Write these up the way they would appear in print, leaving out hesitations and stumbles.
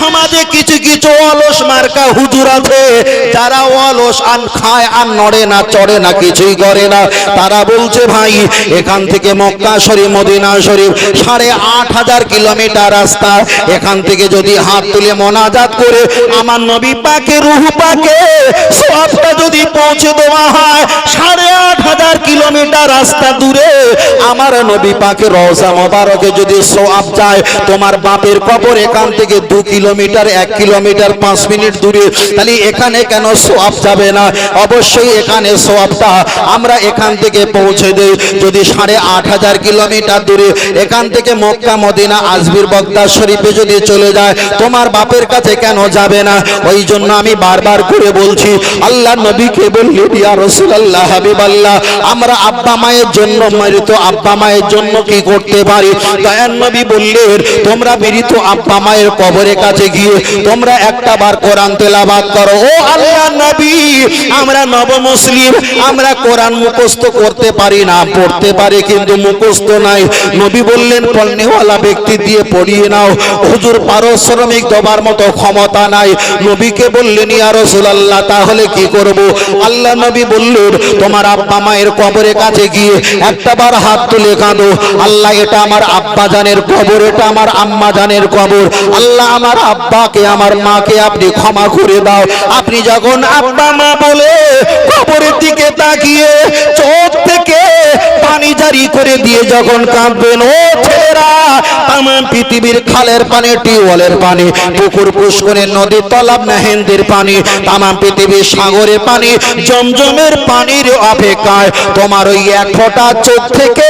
সমাজে কিছু কিছু অলস মার্কা হুজুর আছে যারা অলস, আন খায় আর নড়ে না চড়ে না কিছুই করে না। তারা বলছে ভাই এখান থেকে মক্কা শরীফ মদিনা শরীফ ৮,৫০০ কিলোমিটার রাস্তা, এখান থেকে যদি হাত তুলে মোনাজাত করে আমার নবী পাকে রূহ পাকে সওয়াবটা যদি পৌঁছে দেওয়া হয় ৮,৫০০ কিলোমিটার রাস্তা দূরে আমার নবী পাকে রওজা মোবারকে যদি সওয়াব যায়, তোমার বাপের কবর এখান থেকে 2 কিলোমিটার 1 কিলোমিটার 5 মিনিট দূরে, তাহলে এখানে কেন সওয়াব যাবে না? অবশ্যই এখানে সওয়াবটা আমরা এখান থেকে পৌঁছে দেই। যদি ৮,৫০০ কিলোমিটার দূরে এখান থেকে মক্কা মদিনা আজমির বগদাদ শরীফে যদি চলে যায়, তোমার বাপের কাছে কেন যাবে না? ওই জন্য আমি বারবার করে বলছি, আল্লাহ নবীকে বললেন ইয়া রাসূলুল্লাহ হাবিবাল্লাহ, আমরা আব্বা মায়ের জন্য মৃত আব্বা মায়ের জন্য কি করতে পারি? দয়ার নবী বললেন তোমরা মৃত আব্বা মায়ের কবরের কাছে গিয়ে তোমরা একটা বার কোরআন তেলাওয়াত করো। ও আল্লাহ নবী, আমরা নব মুসলিম, আমরা কোরআন মুখস্থ করতে পারি না, পড়তে পারি কিন্তু মুখস্থ নাই। নবী বললেন পড়নেওয়ালা ব্যক্তি দিয়ে পড়িয়ে নাও। হুজুর পারিশ্রমিক দেওয়ার মতো ক্ষমতা নাই। নবীকে বললেন ইয়া রাসূলুল্লাহ তাহলে কি করব? আল্লাহ নবী বললেন তোমার আব্বা মায়ের কবরের কাছে গিয়ে একটাবার হাত তুলে কাঁদো, আল্লাহ এটা আমার আব্বা জানের কবর, এটা আমার আম্মা জানের কবর, আল্লাহ আমার আব্বাকে আমার মাকে আপনি ক্ষমা করে দাও। আপনি যখন আব্বা মা বলে কবরের দিকে তাকিয়ে চোখ থেকে পানি জারি করে দিয়ে যখন কাঁদবেন, ও ছেলেরা তাম পৃথিবীর খালের পানি, টিউবওয়েলের পানি, পুকুর পুষ্করের নদী তালাব মেহেন্দির পানি, তাম পৃথিবীর সাগরের পানি, জমজমের পানির অপেক্ষায় তোমার ওই এক ফোঁটা চোখ থেকে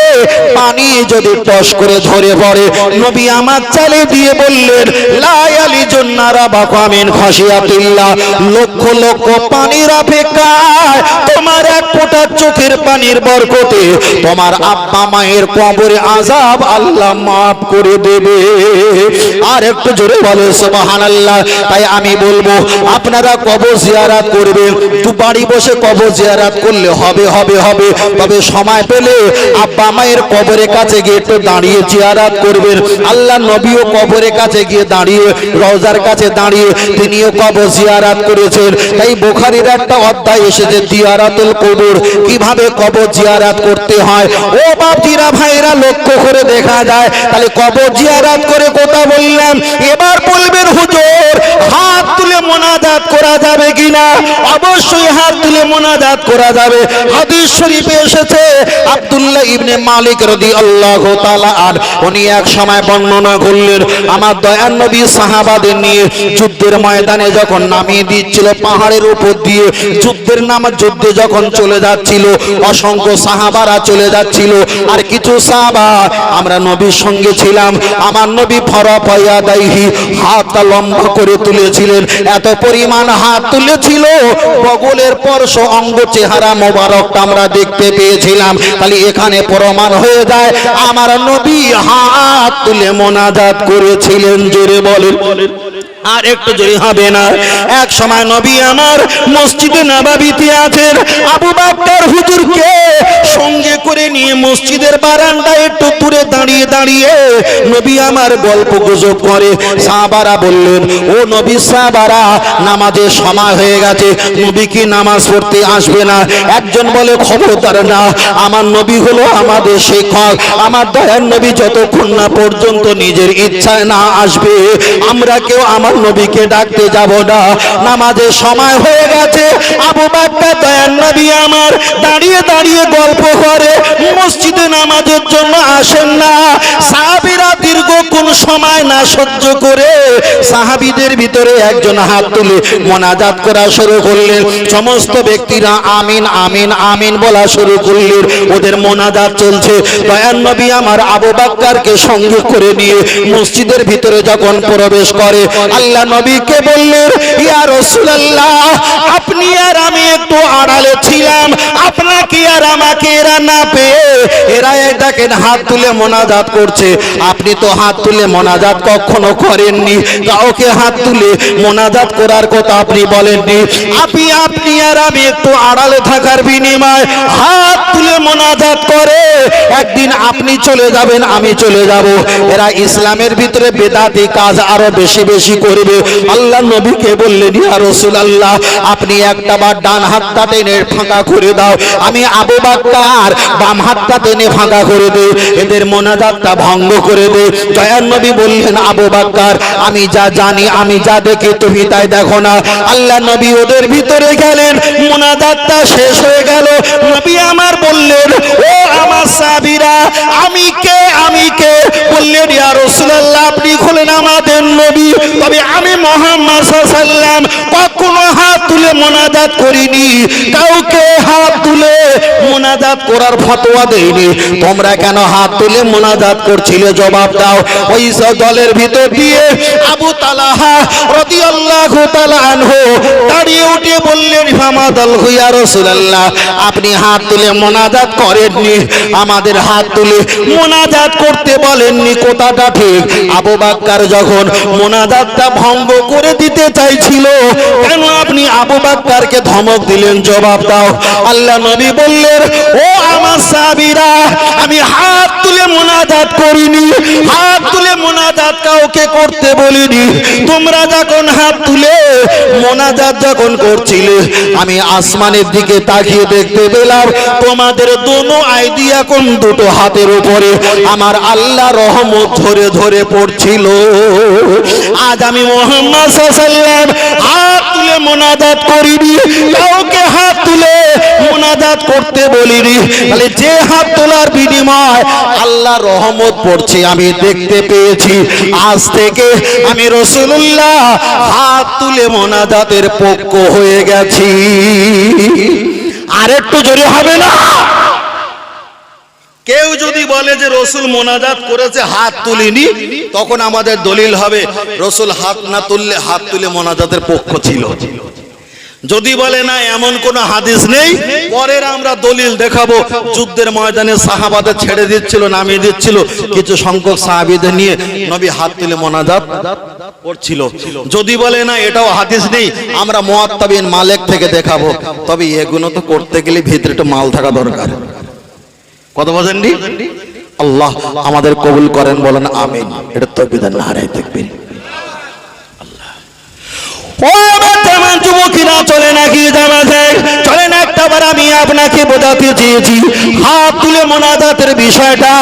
পানি যদি টস করে ঝরে পড়ে, নবী আমার চালে দিয়ে বললেন লা ইয়ালিজুন নারা বাকামিন খাশিয়াতিল্লাহ, লক্ষ লক্ষ পানির অপেক্ষায় তোমার এক ফোঁটা চোখের পানির বরকতে তোমার আব্বা মায়ের কবরে আযাব আল্লাহ মাফ করে দেবে। আর একটু জোরে বলো সুবহানাল্লাহ। তাই আমি বলবো আপনারা কবর জিয়ারত করবেন, দু বাড়ি বসে কবর জিয়ারত করলে হবে হবে হবে, তবে সময় পেলে আব্বা মায়ের কবরের কাছে গিয়ে একটু দাঁড়িয়ে জিয়ারত করবেন। আল্লাহ নবীও কবরের কাছে গিয়ে দাঁড়িয়ে রওজার কাছে দাঁড়িয়ে তিনিও কবর জিয়ারত করেছেন। তাই বুখারীর একটা অধ্যায় এসেছে জিয়ারাতুল কবর, কিভাবে কবর জিয়ারত করতে হয়। ও বাপজিরা ভাইরা লক্ষ্য করে দেখা যায়, তাহলে কবর জিয়ারত করে কথা বললাম। এবার বলবেন হুজুর হাত তুলে মোনাজাত করা যাবে কিনা? অবশ্যই হাত তুলে মোনাজাত করা যাবে। হাদিস শরীফে এসেছে আব্দুল্লাহ ইবনে মালিক রাদিয়াল্লাহু তাআলা আন উনি এক সময় বর্ণনা করলেন আমার দয়ার নবী সাহাবাদের নিয়ে যুদ্ধের ময়দানে যখন নামিয়ে দিচ্ছিল পাহাড়ের উপর দিয়ে, যুদ্ধের যুদ্ধে যখন চলে যাচ্ছিল, অসংখ্য সাহাবারা চলে যাচ্ছিল, আর কিছু সাহাবা আমরা নবীর সঙ্গে ছিলাম। আমার নবী ফরফায়া দাইহি হাতটা লম্বা করে তুলেছিলেন, এত পরিমাণ হাত তুলেছিল বগলের পরশ অঙ্গ চেহারা মোবারকটা আমরা দেখতে পেয়েছিলাম। তাহলে এখানে প্রমাণ হয়ে যায় আমার নবী হাত তুলে মোনাজাত করেছিলেন। জোরে বলেন আর একটু জোরে হবে না। এক সময় নবী আমার মসজিদে নববীতে আছেন, আবু বকর হুজুরকে সঙ্গে করে নিয়ে মসজিদের বারান্দায় একটু দূরে দাঁড়িয়ে দাঁড়িয়ে নবী আমার গল্প গুজব করে। সাহাবারা বললেন ও নবী সাহাবারা নামাজের সময় হয়ে গেছে, নবী কি নামাজ পড়তে আসবে না? একজন বলে খবরদার না, আমার নবী হলো আমাদের শিক্ষক, আমার দয়ার নবী যতক্ষণ না পর্যন্ত নিজের ইচ্ছায় না আসবে আমরা কেউ আমার নবীকে ডাকতে যাব না। নামাজের সময় হয়ে গেছে, আবু বকর দয়ার নবী আমার দাঁড়িয়ে দাঁড়িয়ে গল্প করে, মসজিদে নামাজের জন্য আসেন না। সাহাবীরা দীর্ঘ কোন সময় না সহ্য করে সাহাবীদের ভিতরে একজন হাত তুলে মোনাজাত করা শুরু করলেন। সমস্ত ব্যক্তিরা আমিন আমিন আমিন বলা শুরু করলেন। ওদের মোনাজাত চলছে। দয়ার নবী আমার আবু বকরকে সঙ্গে করে নিয়ে মসজিদের ভিতরে যখন প্রবেশ করে, আল্লাহ নবীকে বললেন ইয়া রাসূলুল্লাহ আপনি আর আমি একটু আড়ালে ছিলাম, আপনাকে আর আমাকে এরা না পেয়ে এরা দেখেন হাত তুলে মোনাজাত করছে, আপনি তো হাত তুলে মোনাজাত কখনো করেননি, কাউকে হাত তুলে মোনাজাত করার কথা আপনি বলেননি। আপনি আর আমি একটু আড়ালে থাকার বিনিময়ে হাত তুলে মোনাজাত করে একদিন আপনি চলে যাবেন, আমি চলে যাব। এরা ইসলামের ভিতরে বেদাতি কাজ আরো বেশি বেশি করবে। আল্লাহ নবীকে বললেন, ইয়া রাসূলুল্লাহ, আপনি একটা বার ডান হাতটা টেনে ফাঁকা করে দাও, আমি আবু বকর বাম হাতটা টেনে ফাঁকা করে দেই, এদের মোনাজাতটা ভঙ্গ করে দেই। দয়ার নবী বললেন, আবু বকর, আমি যা জানি, আমি যা দেখি, তুমি তাই দেখো না। আল্লাহ নবী ওদের ভিতরে গেলেন, মোনাজাতটা শেষ হয়ে গেল। নবী আমার বললেন, ও আমার সাহাবীরা, আমি কে, আমি কে? বললেন, ইয়া রাসূলুল্লাহ, আপনি হলেন আমাদের নবী, তবে আমি মুহাম্মদ সাল্লাল্লাহু আলাইহি ওয়াসাল্লাম কখনো হাত তুলে মোনাজাত করিনি, কাউকে হাত তুলে মোনাজাত করার ফতোয়া দেইনি। তোমরা কেন হাত তুলে মোনাজাত করছিলে? জবাব দাও। ওই দলের ভিতর দিয়ে আবু তালহা রাদিয়াল্লাহু তাআলা আনহু দাঁড়িয়ে উঠে বললেন, ফামাদাল ইয়া রাসূলুল্লাহ, আপনি হাত তুলে মোনাজাত করেননি, আমাদের হাত তুলে মোনাজাত করতে বলেননি, কথাটা ঠিক। আবু বকর যখন মোনাজাতটা ভঙ্গ করে দিতে চাইছিল, কেন আপনি আবু বকরকে ধমক দিলেন? জবাব দাও। আল্লাহ নবী বললেন, ও আমার সাহাবীরা, আমি হাত তুলে মোনাজাত করিনি, হাত তুলে মোনাজাত কাউকে করতে বলিনি। তোমরা যখন হাত তুলে মোনাজাত যখন করছিলে, আমি আসমানের দিকে তাকিয়ে দেখতে পেলাম তোমাদের দোনো আইডিয়া কোন দুটো হাতের উপরে আমার আল্লাহ রহমত ধরে ধরে পড়ছিল। আজ আমি মুহাম্মদ সাল্লাল্লাহু আলাইহি ওয়াসাল্লাম হাত তুলে মোনাজাত করিনি, কাউকে হাত তুলে মোনাজাত করতে বলিনি। তাহলে যে হাত তোলার বিনিময় আল্লাহ রহমত পড়ছে আমি দেখতে পেয়েছি, আজ থেকে আমি রাসূলুল্লাহ হাত তুলে মোনাজাতের পক্ষ হয়ে গেছি। আর একটু জোরে হবে না? কেউ যদি বলে যে রসুল মোনাজাত করেছে হাত তুলিনি, তখন আমাদের দলিল হবে রসুল হাত না তুললে হাত তুলে মোনাজাতের পক্ষ ছিল। যদি বলে না এমন কোন হাদিস নেই, পরের আমরা দলিল দেখাবো। যুদ্ধের ময়দানে সাহাবাদের ছেড়ে দিচ্ছিল, নামিয়ে দিচ্ছিল, কিছু সংখ্যক সাহাবীদের নিয়ে নবী হাত তুলে মোনাজাত করছিল। যদি বলে না এটাও হাদিস নেই, আমরা মুয়াত্তা বিন মালিক থেকে দেখাবো। তবে এগুলো তো করতে গেলে ভিতরে একটু মাল থাকা দরকার। কত বোঝেননি? আল্লাহ আমাদের কবুল করেন, বলেন আমিন। এটা তাকবীর না হারাই তাকবীর। ও বর্তমান যুবকেরা, চলে নাকি জামাতে চলে না? একটাবার আমি আপনাকে বোঝাতে চেয়েছি, হাত তুলে মোনাজাতের বিষয়টা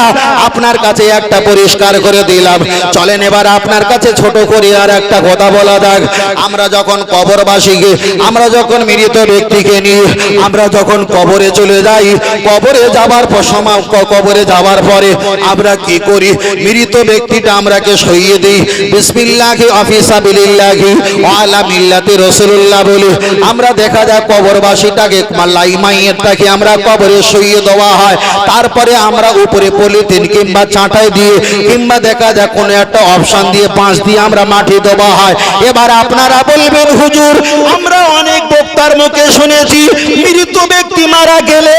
আপনার কাছে একটা পরিষ্কার করে দিলাম। চলেন এবার আপনার কাছে ছোট করে আর একটা কথা বলা যাক। আমরা যখন কবরবাসীকে, আমরা যখন মৃত ব্যক্তিকে নিয়ে আমরা যখন কবরে চলে যাই, কবরে যাবার পর কবরে যাবার পরে আমরা কি করি? মৃত ব্যক্তিটা আমরাকে সইয়ে দিই, বিসমিল্লাহি আফিসাবিলিল্লাহি ওয়া আলা মিল্লাতি রাসূলুল্লাহ বলে। আমরা দেখা যায় কবরবাসীটাকে মাইয়েরটাকে আমরা কবরে শুইয়ে দেওয়া হয়, তারপরে আমরা উপরে পলিথিন কিংবা চাটাই দিয়ে কিংবা দেখা যায় কোনো একটা অপশন দিয়ে পাঁচ দিয়ে আমরা মাটি দেওয়া হয়। এবার আপনারা বলবেন, হুজুর আমরা অনেক বক্তার মুখে শুনেছি মৃত ব্যক্তি মারা গেলে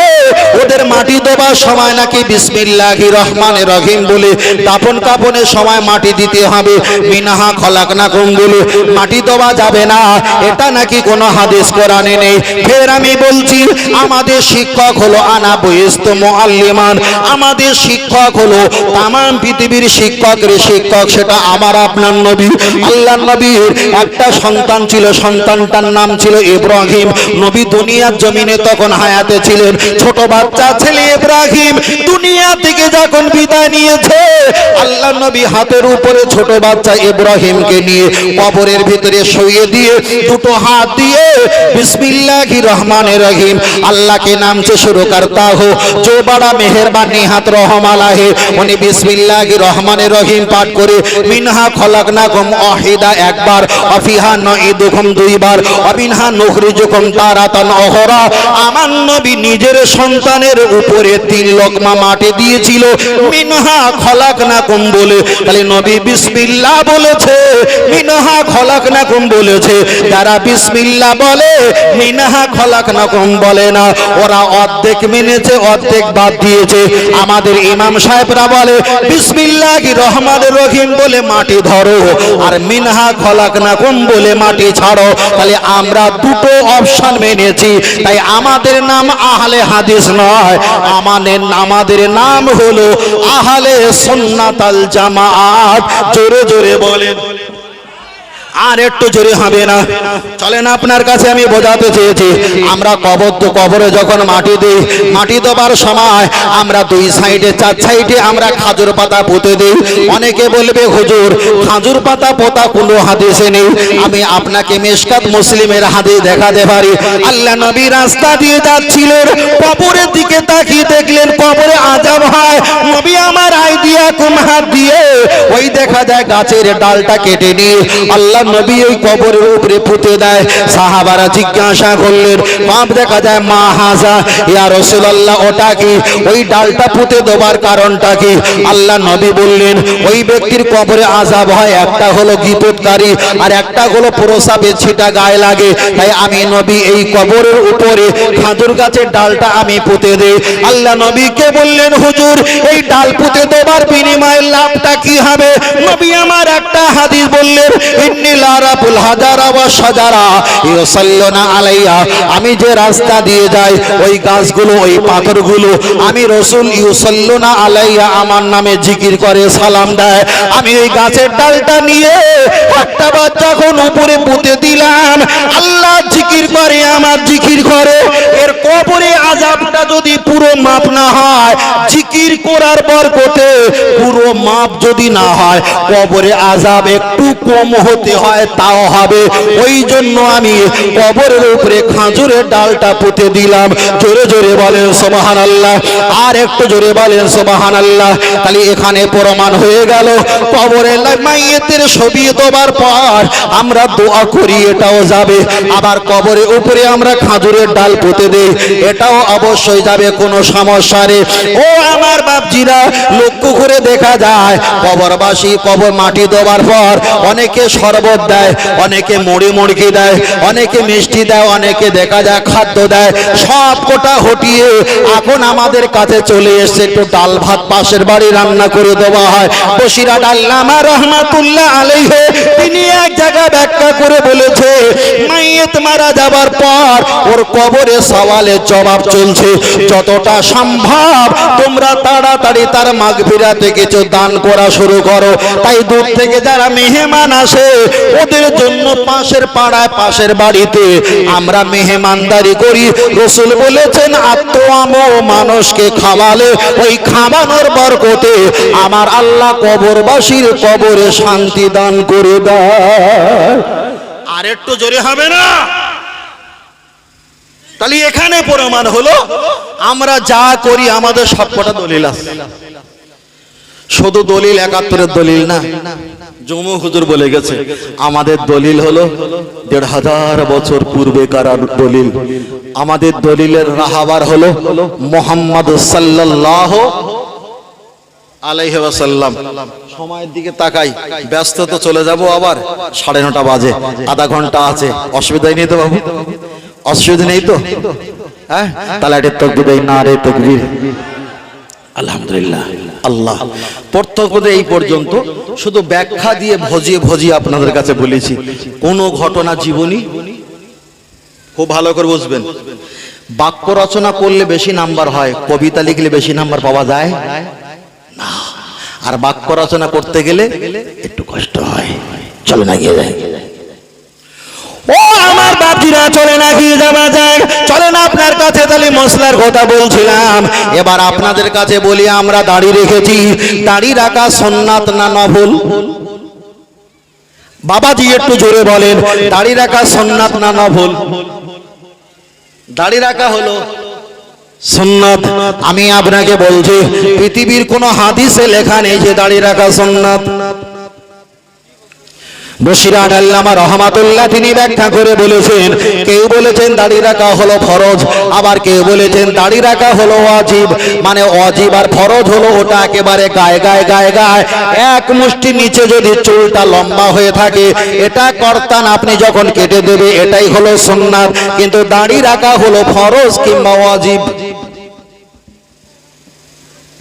ওদের মাটি দেওয়ার সময় নাকি বিসমিল্লাহির রহমানির রহিম বলে দাফন কাফনের সময় মাটি দিতে হবে, মিনহা খলাকনাকুম বলে মাটি দেওয়া যাবে না, এটা নাকি কোনো হাদিস কোরআনে নেই। ফের আমি বলছি, আমাদের শিক্ষক হলো আনা বয়স্ত মুআল্লিমান, আমাদের শিক্ষক হলো তাম পৃথিবীর শিক্ষকের শিক্ষক, সেটা আমার আপনার নবী। আল্লাহ নবীর একটা সন্তান ছিল, সন্তানটার নাম ছিল ইব্রাহিম। নবী দুনিয়ার জমিনে তখন হায়াতে ছিলেন, ছোট বাচ্চা ছেলে ইব্রাহিম দুনিয়া থেকে যখন বিদায় নিয়েছে, আল্লাহ নবী হাতের উপরে ছোট বাচ্চা ইব্রাহিমকে নিয়ে কবরের ভিতরে শুইয়ে দিয়ে দুটো হাত দিয়ে বিসমিল্লাহির রহমানির রহিম अल्लाह के नाम से शुरू करता हो जो बड़ा मेहरबान निहात रहम अलैहि उन्हें बिस्मिल्लाहिर रहमानिर रहीम पाठ करे मिनहा खलकनाकुम वाहिदा एक बार अफिहा नुईदुकुम दुई बार अबिनहा नुखरिजुकुम तारातान उखरा আমার নবী নিজের সন্তানের উপরে 3 লোকমা মাটি দিয়েছিল মিনহা খলাকনাকুম বলে তাহলে নবী বিসমিল্লাহ বলেছে মিনহা খলাকনাকুম বলেছে যারা বিসমিল্লাহ বলে মিনহা খলাকনাকুম বলে না ওরা অর্ধেক মেনেছে অর্ধেক বাদ দিয়েছে আমাদের ইমাম সাহেবরা বলে বিসমিল্লাহির রহমানির রহিম বলে মাটি ধরো আর মিনহা খলাকনাকুম বলে মাটি ছাড়ো তাহলে আমরা দুটো অপশন মেনেছি, তাই আমাদের নাম আহলে হাদিস নয়, আমাদের নাম হলো আহলে সুন্নাত আল জামাত। জোরে জোরে বলেন, আর একটু জোরে হবে না? চলেন আপনার কাছে আমি বোঝাতে চেয়েছি, আমরা কবরে যখন মাটি দিই, মাটি দেবার সময় আমরা দুই সাইডে চার সাইডে আমরা খাজুর পাতা পুঁতে দিই। অনেকে বলবে হুজুর খাজুর পাতা পোতা কোনো হাদিসে নেই। আমি আপনাকে মিশকাত মুসলিমের হাদিস দেখাতে পারি। আল্লাহ নবী রাস্তা দিয়ে যাচ্ছিলেন, কবরের দিকে তাকিয়ে দেখলেন কবরে আযাব হয়। নবী আমার আইডিয়া কুম হাত দিয়ে ওই দেখা যায় গাছের ডালটা কেটে নিয়ে আল্লাহ নবী ওই কবরের উপরে পুঁতে দেয়। সাহাবারা জিজ্ঞাসা করলেন, বাপ দেখা যায় মা হাজা, ইয়া রাসূলুল্লাহ ওটা কি? ওই ডালটা পুঁতে দেবার কারণটা কি? আল্লাহ নবী বললেন, ওই ব্যক্তির কবরে আযাব হয়, একটা হলো গীবতকারী আর একটা হলো প্রসাবের ছিটা গায়ে লাগে। তাই আমি নবী এই কবরের উপরে খাজুর গাছের ডালটা আমি পুঁতে দেই। আল্লাহ নবীকে বললেন, হুজুর এই ডাল পুঁতে দেবার বিনিময়ে লাভটা কি হবে? নবী আমার একটা হাদিস বললেন, লারাবুল হাজারা ওয়া শাজারা ইউসাল্লুনা আলাইহা, আমি যে রাস্তা দিয়ে যাই ওই গাছগুলো ওই পাথরগুলো আমি রাসূল ইউসাল্লুনা আলাইহা আমার নামে জিকির করে সালাম দেয়। আমি এই গাছের ডালটা নিয়ে একটা বার যখন উপরে পুঁতে দিলাম, আল্লাহ জিকির করে আমার জিকির করে। এর কবরে আযাবটা যদি পুরো মাপ না হয়, জিকির করার বরকতে পুরো মাপ যদি না হয়, কবরে আযাব একটু কম হতে হয়, তাও হবে। ওই জন্য আমি কবরের উপরে খাজুরের ডালটা পুঁতে দিলাম। জোরে জোরে বলেন সুবহানাল্লাহ, আর একটু জোরে বলেন সুবহানাল্লাহ। তাহলে এখানে প্রমাণ হয়ে গেল কবরে মাইয়েতের ছবি দেওয়ার পর আমরা দোয়া করি, এটাও যাবে। আবার কবরের উপরে আমরা খাজুরের ডাল পুঁতে দেই, এটাও অবশ্যই যাবে, কোনো সমস্যা নেই। ও আমার বাপজিরা, লক্ষ্য করে দেখা যায় কবরবাসী কবর মাটি দেওয়ার পর অনেকে শরবত দেয়, অনেকে মুড়ি মুড়কি দেয়, অনেকে মিষ্টি দেয়, অনেকে দেখা যায় খাদ্য দেয়। সব কোটা হটিয়ে এখন আমাদের কাছে চলে এসছে একটু ডাল ভাত পাশের বাড়ি রান্না করে দেওয়া হয়। বসিরাট আল্লামা রহমাতুল্লাহ আলাইহি তিনি এক জায়গায় ব্যাখ্যা করে বলেছে, মাইয়েত মারা যাবার পর ওর কবরে সওয়ালের জবাব চলছে, যতটা সম্ভব তোমরা তাড়াতাড়ি তার মাগফিরাতে কিছু দান করা শুরু করো। তাই দূর থেকে যারা মেহমান আসে ওদের জন্য পাশের পাড়ায় পাশের বাড়িতে আমরা মেহমানদারি করি। রাসূল বলেছেন, আত্মআমো, মানুষকে খাওয়ালে ওই খাওয়ানোর বরকতে আমার আল্লাহ কবরবাসীর কবরে শান্তি দান করে দেয়। আর একটু জোরে হবে না? তাহলে এখানে প্রমাণ হলো আমরা যা করি আমাদের সবকটা দলিল আছে। শুধু দলিল ৭১-এর দলিল না, জমু হুজুর বলে গেছে আমাদের দলিল হলো ১৫০০ বছর পূর্বেকার দলিল। আমাদের দলিলের রাহাবার হলো মুহাম্মদ সাল্লাল্লাহু আলাইহি ওয়াসাল্লাম। সময়ের দিকে তাকাই, ব্যস্ত তো চলে যাব, আবার ৯:৩০ বাজে, আধা ঘন্টা আছে। অসুবিধা নেই তো বাবু? অসুবিধা নেই তো? হ্যাঁ, তাহলে এটা তাকবীর দেই, নারে তাকবীর, আলহামদুলিল্লাহ। আল্লাহ প্রত্যক্ষ এই পর্যন্ত শুধু ব্যাখ্যা দিয়ে ভজিয়ে ভজিয়ে আপনাদের কাছে বলেছি। কোন ঘটনা জীবনী খুব ভালো করে বুঝবেন। বাক্য রচনা করলে বেশি নাম্বার হয়, কবিতা লিখলে বেশি নাম্বার পাওয়া যায় না। আর বাক্য রচনা করতে গেলে একটু কষ্ট হয়। চলে না গিয়ে যায়। ও আমার বাপজিরা, চলে না গিয়ে যাওয়া যায়। চলেন আপনার কাছে তাহলে মশলার কথা বলছিলাম, এবার আপনাদের কাছে বলি, আমরা দাড়ি রেখেছি, দাড়ি রাখা সুন্নাত না নফল? বাবাজি একটু জোরে বলেন, দাড়ি রাখা সুন্নাত না নফল? দাড়ি রাখা হলো সুন্নাত। আমি আপনাকে বলছি, পৃথিবীর কোন হাদিসে লেখা নেই যে দাড়ি রাখা সুন্নাত। বসিরাট আল্লামা রহমাতুল্লাহ তিনি ব্যাখ্যা করে বলেছেন, কেউ বলেছেন দাড়ি রাখা হলো ফরজ, আবার কেউ বলেছেন দাড়ি রাখা হলো ওয়াজিব। মানে ওয়াজিব আর ফরজ হলো ওটা একেবারে গায়ে গায়ে গায়ে গায়ে এক মুষ্টি নিচে যদি চুলটা লম্বা হয়ে থাকে, এটা কর্তান আপনি যখন কেটে দেবে এটাই হলো সুন্নাত। কিন্তু দাড়ি রাখা হলো ফরজ কিংবা ওয়াজিব।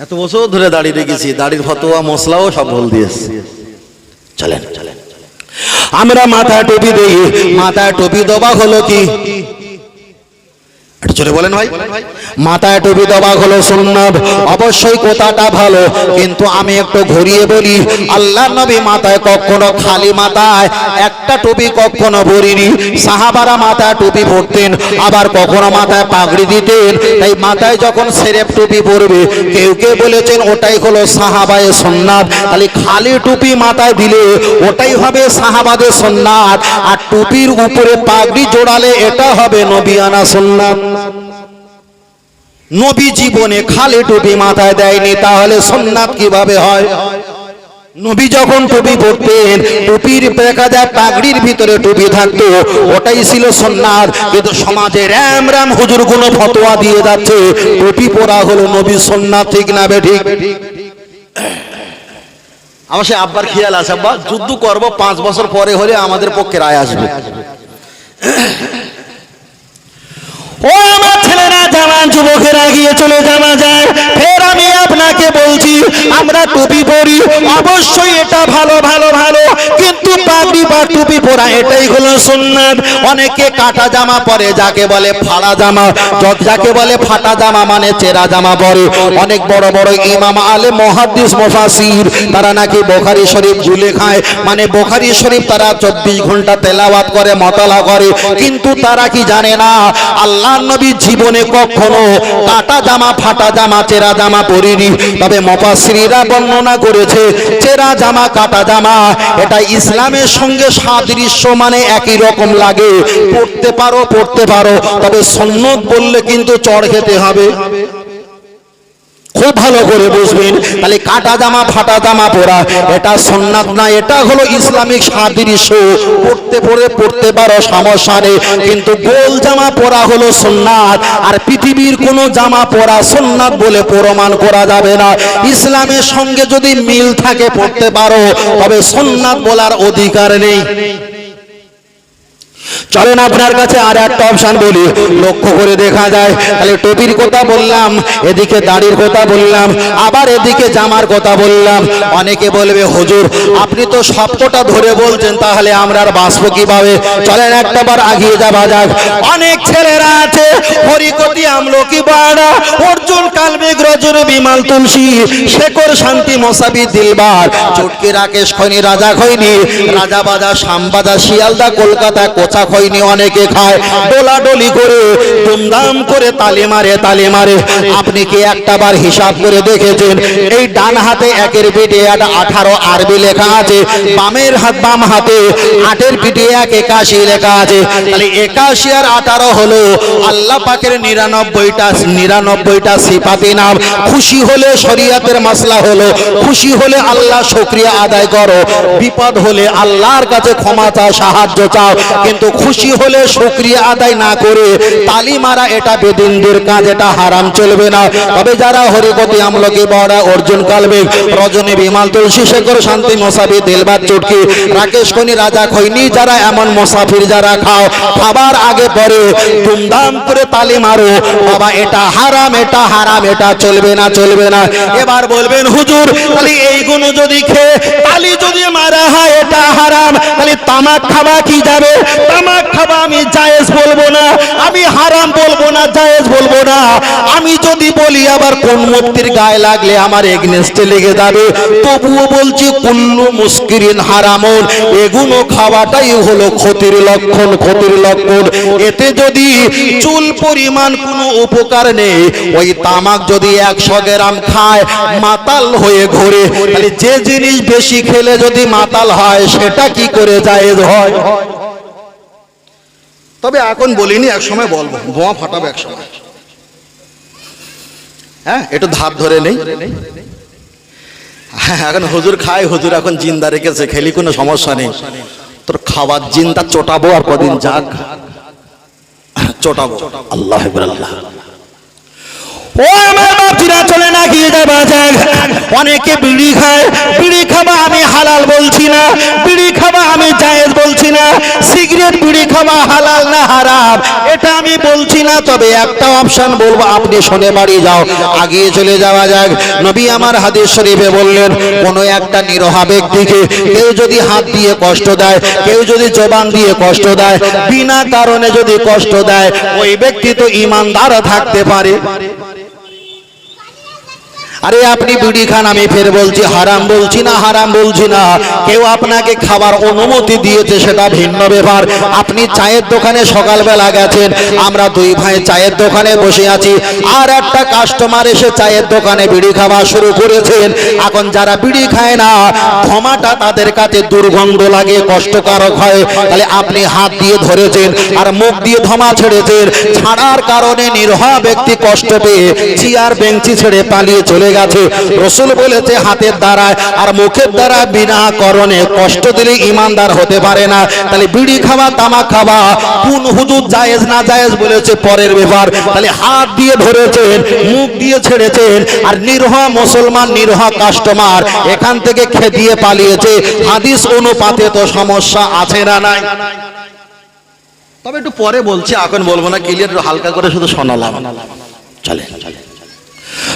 এত বছর ধরে দাড়ি রেখেছি, দাড়ির ফতোয়া মশলাও সব ভুল দিয়েছে। চলেন চলেন, আমরা মাথায় টুপি দেই, মাথায় টুপি দেওয়া হলো কি? একটু জোরে বলেন ভাই। মাথায় টুপি দেওয়া হলো সুন্নাত, অবশ্যই কথাটা ভালো, কিন্তু আমি একটু ঘুরিয়ে বলি, আল্লাহর নবী মাথায় কখনো খালি মাথায় একটা টুপি কখনো পরিনি। সাহাবারা মাথায় টুপি পরতেন, আবার কখনো মাথায় পাগড়ি দিতেন। তাই মাথায় যখন সেরেফ টুপি পরবে, কেউ কেউ বলেছেন ওটাই হলো সাহাবায়ে সুন্নাত। তাহলে খালি টুপি মাথায় দিলে ওটাই হবে সাহাবাদের সুন্নাত, আর টুপির উপরে পাগড়ি জোড়ালে এটা হবে নবিয়ানা সুন্নাত। নবী জীবনে খালি টুপি মাথায় দেয়নি, তাহলে সুন্নাত কিভাবে হয়? নবী যখন টুপি পরতেন, টুপির দেখা যায় পাগড়ির ভিতরে টুপি থাকতো, ওটাই ছিল সুন্নাত। কিন্তু সমাজে রাম রাম হুজুর কোনো ফতোয়া দিয়ে যাচ্ছে টুপি পরা হলো নবীর সুন্নাত, ঠিক না বেঠিক? আমার সে আব্বার খেয়াল আছে, আব্বা যুদ্ধ করবো 5 বছর পরে হলে আমাদের পক্ষে রায় আসবে। ও আমার ছেলেরা, জামান যুবকেরা গিয়ে চলে যাওয়া যায়। ফের আমি আপনাকে বলছি, আমরা টুপি পরি, অবশ্যই এটা ভালো ভালো ভালো, কিন্তু পাগড়ি বা টুপি পরা এটাই হলো সুন্নাত। অনেকে কাটা জামা পরে, যাকে বলে ফাড়া জামা, যাকে বলে ফাটা জামা মানে চেরা জামা পরে। অনেক বড় বড় ইমাম আলেম মুহাদ্দিস মুফাসসির তারা নাকি বুখারী শরীফ ঝুলে খায়, মানে বুখারী শরীফ তারা 24 ঘন্টা তেলাওয়াত করে, মতালা করে, কিন্তু তারা কি জানে না আল্লাহ নবী জীবনে কখনো কাটা জামা, ফাটা জামা, চেরা জামা পরিনি। তবে মুফাসসিররা বর্ণনা করেছে চেরা জামা, কাটা জামা এটা ইসলামের সঙ্গে সাদৃশ্য, মানে একই রকম লাগে, পড়তে পারো, তবে সুন্নত বললে কিন্তু চড় খেতে হবে। খুব ভালো করে বুঝবেন। তাহলে কাটা জামা, ফাটা জামা পরা এটা সুন্নাত না, এটা হলো ইসলামিক সাদৃশ্য, পড়তে পারো, সমস্যা নেই, কিন্তু গোল জামা পরা হলো সুন্নাত। আর পৃথিবীর কোনো জামা পরা সুন্নাত বলে প্রমাণ করা যাবে না। ইসলামের সঙ্গে যদি মিল থাকে পড়তে পারো, তবে সুন্নাত বলার অধিকার নেই। চলেন আপনার কাছে আর একটা অপশন বলি, লক্ষ্য করে দেখা যায়। তাহলে টুপির কথা বললাম, এদিকে দাড়ির কথা বললাম, আবার এদিকে জামার কথা বললাম। অনেকে বলবে হুজুর আপনি তো সবকটা ধরে বলছেন, তাহলে আমরা আর বাঁচবো কিভাবে? চলেন একটাবার আগিয়ে যাওয়া যাক। অনেক ছেলেরা আছে হরিকতি, আমলকি, বাড়া, অর্জুন, কালমেঘ, রজনী, বিমাল, তুলসী, শেখর, শান্তি, মোসাবি, দিলবার, চুটকি, রাকেশ, খৈনি, রাজা খৈনি, রাজা বাজার, শ্যামবাজার, শিয়ালদা, কলকাতা, কোচা খৈনি অনেকে খায়, ডোলাডলি করে ধুমধাম করে তালি মারে। আপনি কি একটাবার হিসাব করে দেখেছেন এই ডান হাতে 1-এর পিঠে 18 আরবি লেখা আছে, বাম হাতে 8-এর পিঠে 1 81 লেখা আছে? তাহলে 81 আর 18 হলো আল্লাহ পাকের 99টা সিফাতি নাম। খুশি হলে শরীয়তের মাসলা হলো, খুশি হলে আল্লাহ শুকরিয়া আদায় করো, বিপদ হলে আল্লাহর কাছে ক্ষমা চাও, সাহায্য চাও। কিন্তু খুশি হলে শুকরিয়া আদায় না করে তালি মারা এটা বেদিনদের কাজ, এটা হারাম, চলবে না। তবে যারা হরিকতি, আমলকি, বড়া, অর্জুন, কালমেঘ, রজনী, বিমাল, তুলসী, শেখর, শান্তি, মোসাবি, দিলবার, চুটকি, রাকেশ, খৈনি, রাজা খৈনি, যারা এমন মুসাফির যারা খাও, খাবার আগে পরে ধুমধাম করে তালি মারো, বাবা এটা হারাম, এটা চলবে না। এবার বলবেন হুজুর তাহলে এইগুলো যদি খেয়ে তালি যদি মারা হয় এটা হারাম, তাহলে তামাক খাওয়া কি যাবে? তামাক খাওয়া আমি জায়েজ বলবো না, আমি হারাম বলবো না, জায়েজ বলবো না। আমি যদি বলি আবার কোন মুফতির গায়ে লাগলে আমার এগনেস্টে লেগে যাবে, তবুও বলছি কুল্লু মুস্কিরিন হারামুন, এগুলো খাওয়াটাই হলো ক্ষতির লক্ষণ। এতে যদি চুল পরিমাণ কোনো উপকার নেই, ওই তামাক যদি 100 গ্রাম খায় মাতাল হয়ে ঘোরে, তাহলে যে জিনিস বেশি খেলে যদি মাতাল হয় সেটা কি করে জায়েজ হয়? তবে এখন বলিনি, এক সময় বলবো, বোমা ফাটাবে এক সময়। হ্যাঁ একটু ধাপ ধরে নেই। এখন হুজুর খায়, হুজুর এখন জিন্দা রেখেছে, খেলি কোনো সমস্যা নেই। তোর খাবার জিন্দা চটাবো, আর কদিন যাক চটাবো। আল্লাহ আল্লাহ। ও আমার বাপজিরা চলে না গিয়ে যাবা যাক। অনেকে বিড়ি খায়, বিড়ি খাওয়া আমি হালাল বলছি না, বিড়ি খাওয়া আমি জায়েজ বলছি না। সিগারেট, বিড়ি খাওয়া হালাল না হারাম এটা আমি বলছি না, তবে একটা অপশন বলবো, আপনি শুনে বাড়ি যাও। আগিয়ে চলে যাওয়া যাক। নবী আমার হাদিস শরীফে বললেন, কোন একটা নিরহা ব্যক্তিকে কেউ যদি হাত দিয়ে কষ্ট দেয়, কেউ যদি জবান দিয়ে কষ্ট দেয়, বিনা কারণে যদি কষ্ট দেয়, ওই ব্যক্তি তো ঈমানদার থাকতে পারে। আরে আপনি বিড়ি খান, আমি ফের বলছি হারাম বলছি না, হারাম বলছি না। কেউ আপনাকে খাবার অনুমতি দিয়েছে, সেটা ভিন্ন ব্যাপার। আপনি চায়ের দোকানে সকালবেলা গেছেন, আমরা দুই ভাই চায়ের দোকানে বসে আছি, আর একটা কাস্টমার এসে চায়ের দোকানে বিড়ি খাওয়া শুরু করেছেন। এখন যারা বিড়ি খায় না, ধোঁয়াটা তাদের কাছে দুর্গন্ধ লাগে, কষ্টকারক হয়। তাহলে আপনি হাত দিয়ে ধরেছেন আর মুখ দিয়ে ধোঁয়া ছেড়েছেন, ছাড়ার কারণে নিরহা ব্যক্তি কষ্ট পেয়ে চেয়ার বেঞ্চি ছেড়ে পালিয়ে চলে গেছে। রাসূল বলেছে হাতের দ্বারা আর মুখের দ্বারা বিনা কারণে কষ্ট দিলে ঈমানদার হতে পারে না। তাহলে বিড়ি খাওয়া, তামাক খাওয়া কোন হুজুর জায়েজ না জায়েজ বলেছে পরের ব্যাপার। তাহলে হাত দিয়ে ধরেছেন, মুখ দিয়ে ছেড়েছেন, আর নিরহা মুসলমান, নিরহা কাস্টমার এখান থেকে খেদিয়ে পালিয়েছে। হাদিস অনুপাতে তো সমস্যা আছে না নাই? তবে একটু পরে বলছি, এখন বলবো না, ক্লিয়ার হালকা করে শুধু শোনালাম। চলে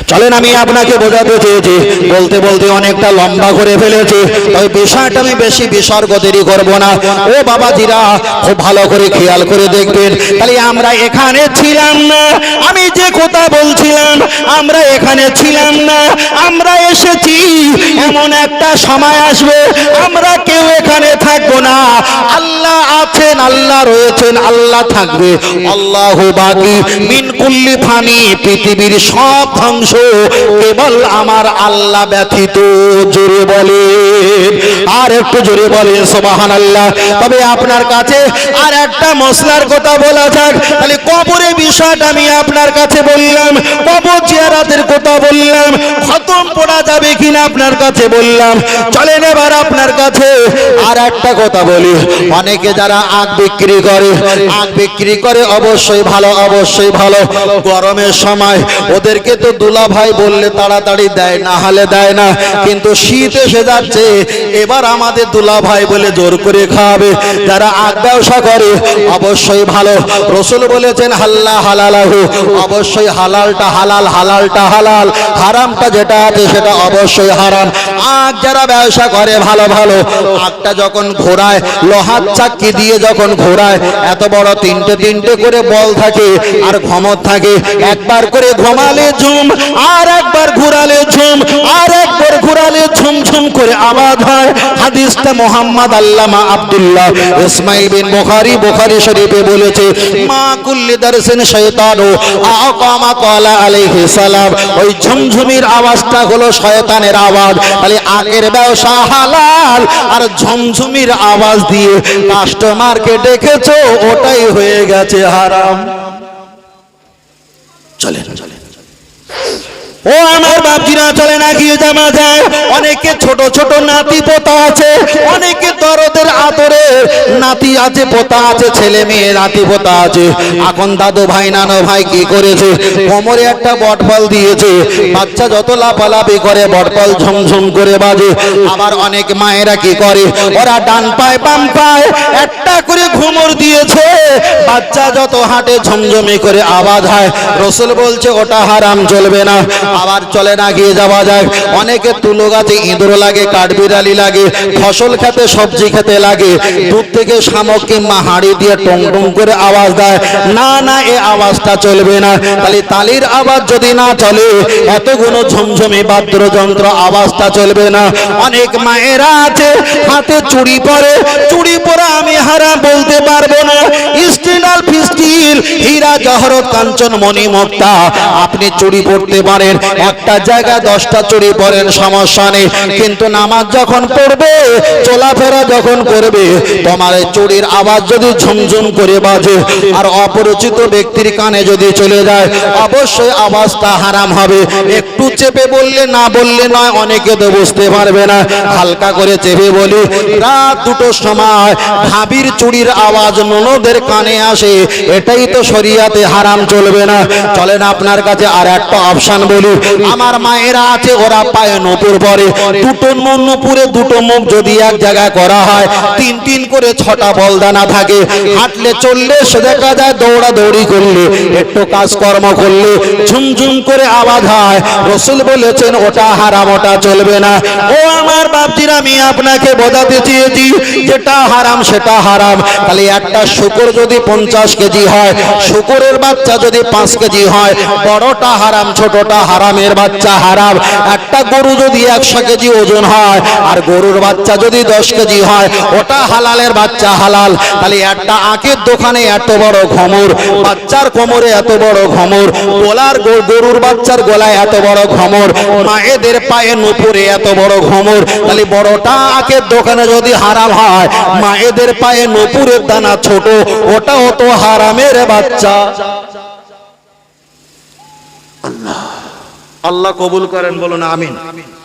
চলেন, আমি আপনাকে বোঝাতে চেয়েছি, বলতে বলতে অনেকটা লম্বা করে ফেলেছি। তবে বিষয়টা আমি বেশি বিসর্গ দেরি করব না। ও বাবাজিরা, খুব ভালো করে খেয়াল করে দেখবেন। তাহলে আমরা এখানে ছিলাম না, আমি যে কথা বলছিলাম, আমরা এখানে ছিলাম না, আমরা এসেছি। এমন একটা সময় আসবে আমরা কেউ এখানে থাকবো না। আল্লাহ আছেন, আল্লাহ রয়েছেন, আল্লাহ থাকবে। আল্লাহু বাকি মিন কুল্লি ফানি, পৃথিবীর সব ধ্বংস কেবল আমার আল্লাহ ব্যতীত। জোরে বলেন, আর একটু জোরে বলেন সুবহানাল্লাহ। তবে আপনার কাছে আর একটা মশলার কথা বলা যাক। তাহলে কবরের বিষয়টা আমি আপনার কাছে বললাম, কবর জিয়ারতের কথা বললাম, খতম পড়া যাবে কিনা আপনার কাছে বললাম। চলেন এবার আপনার কাছে আর একটা কথা বলি। অনেকে যারা আখ বিক্রি করে, আখ বিক্রি করে অবশ্যই ভালো, অবশ্যই ভালো। গরমের সময় ওদেরকে তো দুলা ভাই বললে তাড়াতাড়ি দেয়, না হলে দেয় না। কিন্তু শীত এসে যাচ্ছে, এবার আমাদের দুলা ভাই বলে জোর করে খাওয়াবে। যারা আখ ব্যবসা করে অবশ্যই ভালো। রাসূল বলেছেন হাল্লা হালালাহু, অবশ্যই হালালটা হালাল, হালালটা হালাল, হারামটা যেটা আছে সেটা অবশ্যই হারাম। আখ যারা ব্যবসা করে ভালো ভালো, আখটা যখন ঘোরায়, লোহার চাক্কি দিয়ে যখন ঘোরায়, এত বড় তিনটে তিনটে করে বল থাকে আর ঘমর থাকে। একবার করে ঘুমালে ঝুম, আর একবার ঘুরালে ঝুম, আর একবার ঘুরালে ঝুমঝুম করে আওয়াজ হয়। হাদিসটা মুহাম্মদ আল্লামা আব্দুল্লাহ ইসমাইল বিন বুখারী, বুখারী শরীফে বলেছে, মা কুল্লি দারসিন শাইতানু আকামা ক্বালা আলাইহিস সালাম। ওই ঝুমঝুমির আওয়াজটা হলো শয়তানের আওয়াজ। তাহলে আগের ব্যবসা হালাল, আর ঝুমঝুমির আওয়াজ দিয়ে কাস্টমারকে ডেকেছো, ওটাই হয়ে গেছে হারাম। চলেন চলেন ও আমার বাপজিরা, চলে না গিয়ে জামা যায়। অনেকে ছোট ছোট নাতি পোতা আছে, অনেকে দরদের আদরের নাতি আছে, পোতা আছে, ছেলে মেয়ে নাতি পোতা আছে। এখন দাদু ভাই নানো ভাই কি করেছে, কোমরে একটা বটফল দিয়েছে। বাচ্চা যত লাফালাফি করে বটফল ঝমঝম করে বাজে। আবার অনেক মায়েরা কি করে, ওরা ডান পায় বাম পায় একটা করে ঘুমর দিয়েছে, বাচ্চা যত হাঁটে ঝমঝমি করে আওয়াজ হয়। রাসূল বলছে ওটা হারাম, চলবে না। আবার চলে না গিয়ে যাওয়া যায়। অনেকে তুলো গাছে ইঁদুর লাগে, কাঠবিড়ালি লাগে, ফসল খেতে সবজি খেতে লাগে, দূর থেকে শামুক কিংবা হাঁড়ি দিয়ে টং টং করে আওয়াজ দেয়। না না, এ আওয়াজটা চলবে না। তাহলে তালির আওয়াজ যদি না চলে, এতগুলো ঝমঝমি বাদ্যযন্ত্র আওয়াজটা চলবে না। অনেক মায়েরা আছে হাতে চুড়ি পরে, চুড়ি পরা আমি হারাম বলতে পারবো না। স্টিনাল ফিস্টিল, হীরা জহরত কাঞ্চন মণি মুক্তা, আপনি চুড়ি পড়তে পারেন, একটা জায়গায় 10টা চুড়ি পরেন, সমস্যা নেই। কিন্তু নামাজ যখন পড়বে, চলাফেরা যখন করবে, তোমার এই চুড়ির আওয়াজ যদি ঝুমঝুম করে বাজে আর অপরিচিত ব্যক্তির কানে যদি চলে যায়, অবশ্যই আওয়াজটা হারাম হবে। একটু চেপে বললে, না বললে নয়, অনেকে তো বুঝতে পারবে না। হালকা করে চেপে বলি, রাত 2টোর সময় ভাবির চুড়ির আওয়াজ ননদের কানে আসে, এ এটাই তো শরিয়াতে হারাম, চলবে না। চলেন আপনার কাছে আর একটা অপশন বলি। আমার মায়েরা আছে, ওরা পায়ে নূপুর পরে, দুটো নূপুরে দুটো মুখ যদি এক জায়গায় করা হয়, তিন তিন করে 6টা বলদানা থাকে। হাঁটলে চললে সে দেখা যায়, দৌড়াদৌড়ি করলে, একটু কাজকর্ম করলে ঝুমঝুম করে আওয়াজ হয়। রাসূল বলেছেন ওটা হারাম, ওটা চলবে না। ও আমার বাপজিরা, আমি আপনাকে বোঝাতে চেয়েছি যেটা হারাম সেটা হারাম। তাহলে একটা শূকর যদি 50 কেজি হয়, শূকরের বাচ্চা যদি 5 কেজি হয়, বড়টা হারাম, ছোটটা হারামের বাচ্চা হারাম। একটা গরু যদি 100 কেজি ওজন হয়, আর গরুর বাচ্চা যদি 10 কেজি হয়, ওটা হালালের বাচ্চা হালাল। তাহলে একটা আখের দোকানে এত বড় ঘমর, বাচ্চার কোমরে এত বড় ঘমর, গরুর বাচ্চার গলায় এত বড় ঘমর, মায়েদের পায়ে নূপুরে এত বড় ঘমর। তাহলে বড়টা আখের দোকানে যদি হারাম হয়, মায়েদের পায়ে নূপুরের দানা ছোট, ওটাও তো হারামের বাচ্চা। আল্লাহ কবুল করেন, বলুন আমিন।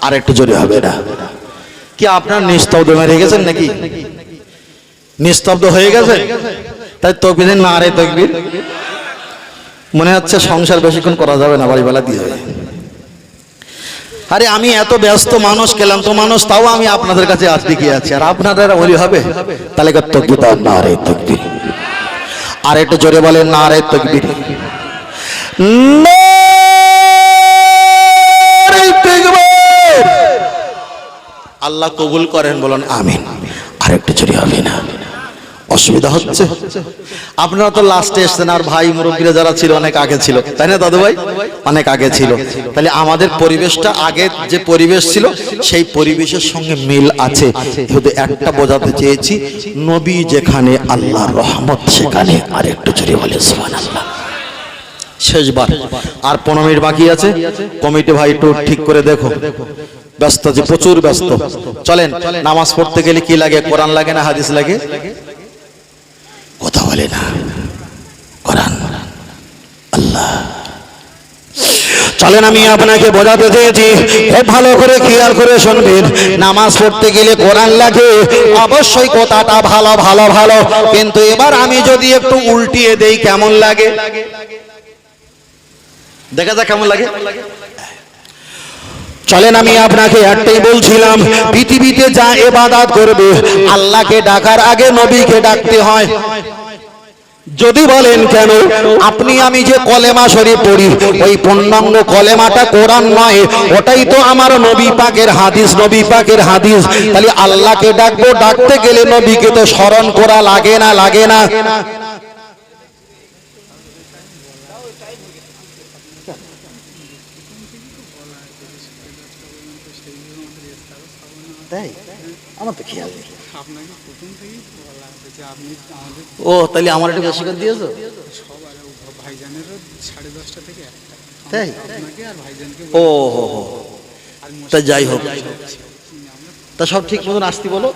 আর একটু জোরে হবে না কি? আপনার নিস্তব্ধ মেরে গেছেন নাকি? নিস্তব্ধ হয়ে গেছে? তাই তকবীর না, আরে তকবীর। মনে হচ্ছে সংসার বেশিক্ষণ করা যাবে না, বাড়িবেলা দিয়ে হবে। আরে আমি এত ব্যস্ত মানুষ, ক্লান্ত মানুষ, তাও আমি আপনাদের কাছে আজ দিকে আছি, আর আপনারা ওলি হবে? তাহলে তকবীর, না আরে তকবীর। আর একটু জোরে বলেন না আরে তকবীর। আল্লাহ কবুল করেন, বলুন আমিন। আর একটু জোরে হবে না? অসুবিধা হচ্ছে? আপনারা তো লাস্টে এসছেন, আর ভাই মুরব্বীরা যারা ছিল অনেক আগে ছিল, তাই না দাদু ভাই? অনেক আগে ছিল। তাহলে আমাদের পরিবেশটা, আগে যে পরিবেশ ছিল সেই পরিবেশের সঙ্গে মিল আছে। শুধু একটা বোঝাতে চেয়েছি, নবী যেখানে আল্লাহর রহমত সেখানে। আর একটু জোরে বলে সুবহানাল্লাহ। শেষবার, আর 15 মিনিট বাকি আছে। কমিটি ভাই একটু ঠিক করে দেখো, ব্যস্ত যে, প্রচুর ব্যস্ত। চলেন, নামাজ পড়তে গেলে কি লাগে? কোরআন লাগে না হাদিস লাগে? কথা বলে না, কোরআন, আল্লাহ। চলেন, আমি আপনাকে বোঝাতে চেয়েছি, খুব ভালো করে খেয়াল করে শুনবেন। নামাজ পড়তে গেলে কোরআন লাগে, অবশ্যই কথাটা ভালো ভালো ভালো। কিন্তু এবার আমি যদি একটু উল্টিয়ে দেই, কেমন লাগে? দেখা যাক কেমন লাগে। চলেন, আমি আপনাকে একটাই বলছিলাম, পৃথিবীতে যা ইবাদত করবে, আল্লাহকে ডাকার আগে নবীকে ডাকতে হয়। যদি বলেন কেন? আপনি আমি যে কলেমা শরীফ পড়ি, ওই পূর্ণাঙ্গ কলেমাটা কোরআন নয়, ওটাই তো আমার নবী পাকের হাদিস, নবী পাকের হাদিস। তাহলে আল্লাহকে ডাকবো, ডাকতে গেলে নবীকে তো স্মরণ করা লাগে না? লাগে না? আমার তো খেয়াল নেই। ও, তাহলে আমার একটু বেশি করে দিয়েছো? তাই? ও হো হো, তা যাই হোক, তা সব ঠিক মতন আসতে বলো।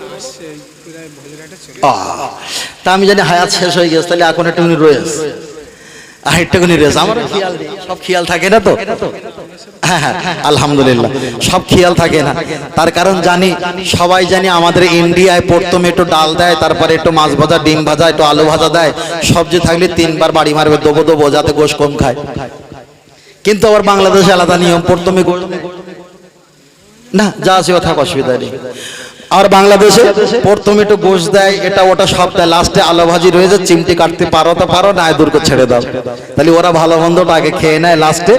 তা আমি জানি হায়াত শেষ হয়ে গেছে, তাহলে এখন একটু রয়েছে, একটুখানি রেস। আমার খেয়াল নেই, সব খেয়াল থাকে না তো। হ্যাঁ হ্যাঁ, আলহামদুলিল্লাহ, সব খেয়াল থাকে না। তার কারণ জানি, সবাই জানি আমাদের ইন্ডিয়ায় প্রথমে একটু ডাল দেয়, তারপরে একটু মাছ ভাজা, ডিম ভাজা, একটু আলু ভাজা দেয়। সবজি থাকলে 3 বার বাড়ি মারবে, দোবো দোবো, যাতে গোশ কম খায়। কিন্তু আবার বাংলাদেশে আলাদা নিয়ম, প্রথমে না যা আছে থাক, অসুবিধা নেই। আর বাংলাদেশে প্রথমে একটু গোশ দেয়, এটা ওটা সব দেয়, লাস্টে আলু ভাজি রয়েছে, চিমটি কাটতে পারো তো পারো, না দূর করে ছেড়ে দাও। তাহলে ওরা ভালো মন্দটা আগে খেয়ে নেয়, লাস্টে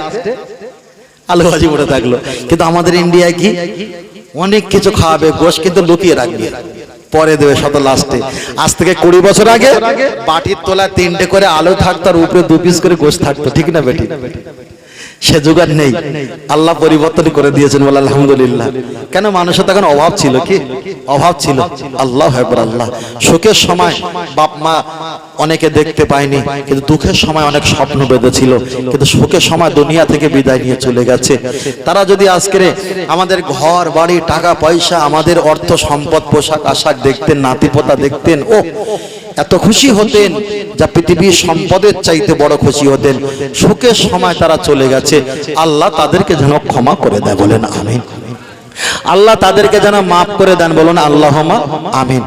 আলু ভাজি পড়ে থাকলো। কিন্তু আমাদের ইন্ডিয়ায় কি অনেক কিছু খাওয়াবে, গোশ কিন্তু লুকিয়ে রাখবে, পরে দেবে শত লাস্টে। আজ থেকে 20 বছর আগে বাটির তলায় 3টে করে আলু থাকতো, আর উপরে 2 পিস করে গোশ থাকতো, ঠিক না বেটি? সে যুগ নেই, আল্লাহ পরিবর্তন করে দিয়েছেন, বলে আলহামদুলিল্লাহ। কেন? মানুষের তখন অভাব ছিল, কি অভাব ছিল? আল্লাহু আকবার, আল্লাহ। সুখের সময় বাপ মা অনেকে দেখতে পায়নি, কিন্তু দুঃখের সময় অনেক স্বপ্ন বেঁধেছিল, কিন্তু সুখের সময় দুনিয়া থেকে বিদায় নিয়ে চলে গেছে। তারা যদি আজকে আমাদের ঘর বাড়ি, টাকা পয়সা, আমাদের অর্থ সম্পদ, পোশাক আশাক দেখতেন, নাতিপোতা দেখতেন, ও এত খুশি হতেন, যা পৃথিবীর সম্পদের চাইতে বড় খুশি হতেন। সুখের সময় তারা চলে গেছে, আল্লাহ তাদেরকে যেন ক্ষমা করে দেয়, বলেন আমিন। আল্লাহ তাদেরকে যেন মাফ করে দেন, বলুন আল্লাহুম্মা আমিন।